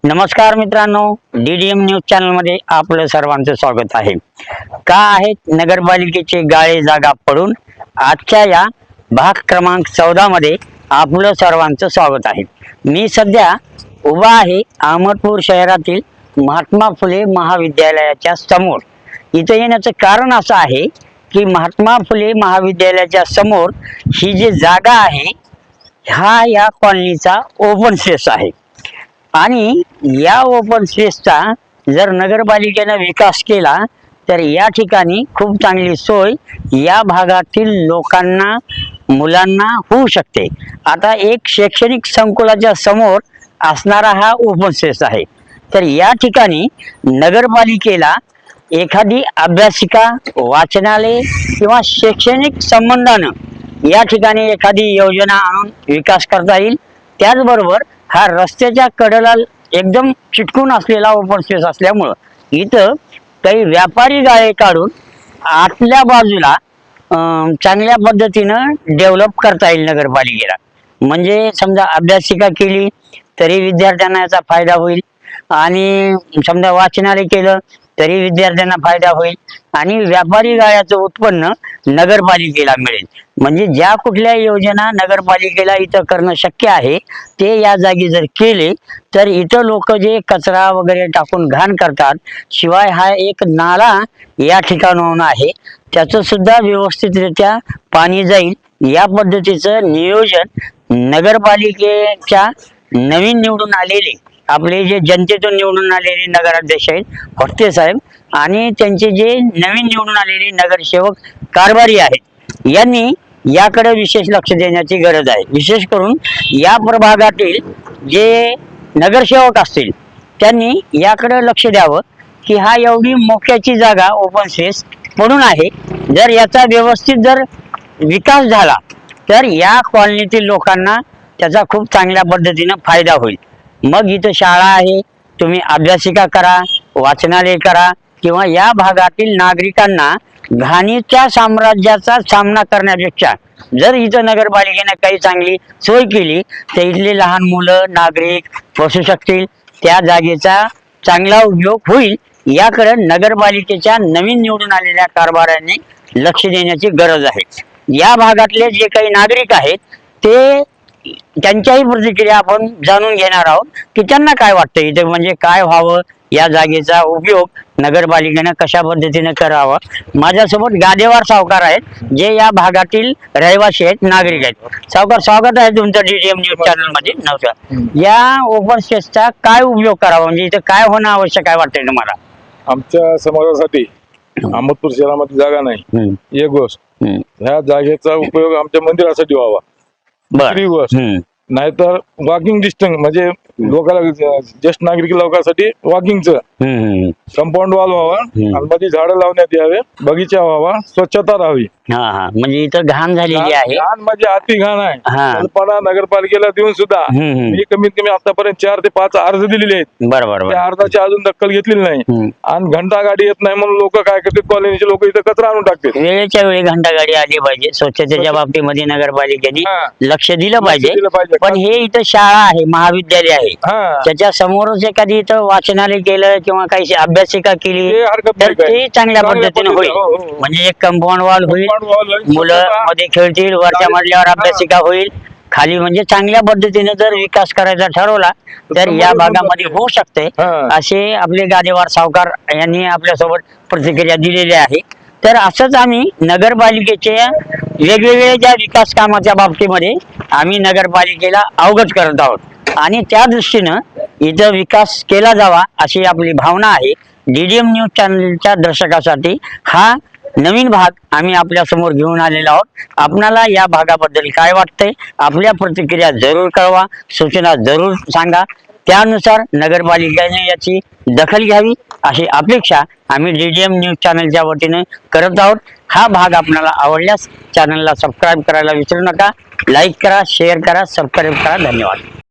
नमस्कार मित्रांनो, DDM news channel मध्ये आपलं सर्वांचं स्वागत आहे। का आहेत नगरपालिकेचे गाळे जागा पडून आजच्या या भाग क्रमांक 14 मध्ये आपलं सर्वांचं स्वागत आहे। मी सध्या उभा आहे अहमदपूर शहरातील महात्मा फुले महाविद्यालयाच्या समोर। इथे येण्याचं कारण असं आहे की महात्मा फुले महाविद्यालयाच्या समोर ही जी जागा आहे हा या कॉलनीचा ओपन स्पेस आहे आणि या ओपन स्पेसचा जर नगरपालिकेने विकास केला तर या ठिकाणी खूप चांगली सोय या भागातील लोकांना मुलांना होऊ शकते। आता एक शैक्षणिक संकुलाच्या समोर असणारा हा ओपन स्पेस आहे, तर या ठिकाणी नगरपालिकेला एखादी अभ्यासिका वाचनालय किंवा शैक्षणिक संबंधानं या ठिकाणी एखादी योजना आणून विकास करता येईल। त्याचबरोबर हा रस्त्याच्या कडेला एकदम चिटकून असलेला ओपन स्पेस असल्यामुळं इथं काही व्यापारी गाळे काढून आतल्या बाजूला चांगल्या पद्धतीनं डेव्हलप करता येईल नगरपालिकेला। म्हणजे समजा अभ्यासिका केली तरी विद्यार्थ्यांना याचा फायदा होईल आणि समजा वाचनालय केलं तरी विद्यार्थ्यांना फायदा होईल आणि व्यापारी गाळ्याचं उत्पन्न नगरपालिकेला मिळेल। म्हणजे ज्या कुठल्या योजना नगरपालिकेला इथं करणं शक्य आहे ते या जागी जर केले तर इथं लोक जे कचरा वगैरे टाकून घाण करतात, शिवाय हा एक नाला या ठिकाणाहून आहे त्याचं सुद्धा व्यवस्थितरित्या पाणी जाईल या पद्धतीचं नियोजन नगरपालिकेच्या नवीन निवडून आलेले आपले जे जनतेतून निवडून आलेले नगराध्यक्ष आहेत फडते साहेब आणि त्यांचे जे नवीन निवडून आलेले नगरसेवक कारभारी आहेत यांनी याकडे विशेष लक्ष देण्याची गरज आहे। विशेष करून या प्रभागातील जे नगरसेवक असतील त्यांनी याकडे लक्ष द्यावं की हा एवढी मोक्याची जागा ओपन स्पेस पडून आहे, जर याचा व्यवस्थित जर विकास झाला तर या कॉलनीतील लोकांना त्याचा खूप चांगल्या पद्धतीनं फायदा होईल। मग इथं शाळा आहे, तुम्ही अभ्यासिका करा, वाचनालय करा किंवा या भागातील नागरिकांना घाणीच्या साम्राज्याचा सामना करण्यापेक्षा जर इथं नगरपालिकेने काही चांगली सोय केली तर इथले लहान मुलं नागरिक बसू शकतील, त्या जागेचा चांगला उपयोग होईल। याकडे नगरपालिकेच्या नवीन निवडून आलेल्या कारभाराने लक्ष देण्याची गरज आहे। या भागातले जे काही नागरिक आहेत ते त्यांच्याही प्रतिक्रिया आपण जाणून घेणार आहोत की त्यांना काय वाटतं इथे, म्हणजे काय व्हावं, या जागेचा उपयोग नगरपालिकेने कशा पद्धतीने करावा। माझ्यासोबत गादेवार सावकार आहेत जे या भागातील रहिवासी आहेत, नागरिक आहेत। सावकार, स्वागत आहे तुमचं DDM न्यूज चॅनल मध्ये। नमस्कार। या ओपन स्पेसचा काय उपयोग करावा, म्हणजे इथे काय होणं आवश्यक आहे वाटतंय तुम्हाला? आमच्या समाजासाठी अहमदपूर शहरामध्ये जागा नाही, एक गोष्ट ह्या जागेचा उपयोग आमच्या मंदिरासाठी व्हावा। दुसरी गोष्ट नाहीतर वॉकिंग डिस्टन्स म्हणजे लोकांना ज्येष्ठ नागरिक लोकांसाठी वॉकिंगचं कंपाऊंड वॉल व्हावा आणि मध्ये झाडं लावण्यात यावे, बगीचा व्हावा, स्वच्छता राहावी। म्हणजे इथं घाण झालेली आहे, घाण म्हणजे अति घाण आहे। कल्पना नगरपालिकेला देऊन सुद्धा मी कमीत कमी आतापर्यंत 4 ते 5 अर्ज दिलेले आहेत। बरोबर, त्या अर्जाची अजून दखल घेतलेली नाही आणि घंटा गाडी येत नाही म्हणून लोक काय करतात, कॉलनीचे लोक इथं कचरा आणून टाकतात। वेळेच्या वेळी घंटा गाडी आली पाहिजे, स्वच्छतेच्या बाबतीमध्ये नगरपालिकेने लक्ष दिलं पाहिजे। पण हे इथं शाळा आहे, महाविद्यालय आहे, त्याच्या समोरच एखादी इथं वाचनालय केलं किंवा काही अभ्यासिका केली तर ते चांगल्या पद्धतीने होईल। म्हणजे एक कंपाऊंड वॉल होईल, मुलं मध्ये खेळतील, वरच्या मजल्यावर अभ्यासिका होईल, खाली म्हणजे चांगल्या पद्धतीने जर विकास करायचा ठरवला तर या भागामध्ये होऊ शकते, असे आपले गादेवार सावकार यांनी आपल्यासोबत प्रतिक्रिया दिलेली आहे। तर असंच आम्ही नगरपालिकेच्या वेगवेगळ्या ज्या विकास कामाच्या बाबतीमध्ये आम्ही नगरपालिकेला अवगत करत आहोत आणि त्या दृष्टीनं इथं विकास केला जावा अशी आपली भावना आहे। DDM न्यूज चॅनलच्या दर्शकासाठी हा नवीन भाग आम्ही आपल्या समोर घेऊन आलेलो आहोत। आपणाला या भागाबद्दल काय वाटतंय, आपल्या प्रतिक्रिया जरूर कळवा, सूचना जरूर सांगा, त्यानुसार नगरपालिकेने याची दखल घ्यावी अशी अपेक्षा आम्ही DDM न्यूज चॅनलच्या वतीने करत आहोत। हा भाग आपल्याला आवडल्यास चॅनलला सबस्क्राईब करायला विसरू नका, लाईक करा, शेअर करा, सबस्क्राईब करा। धन्यवाद।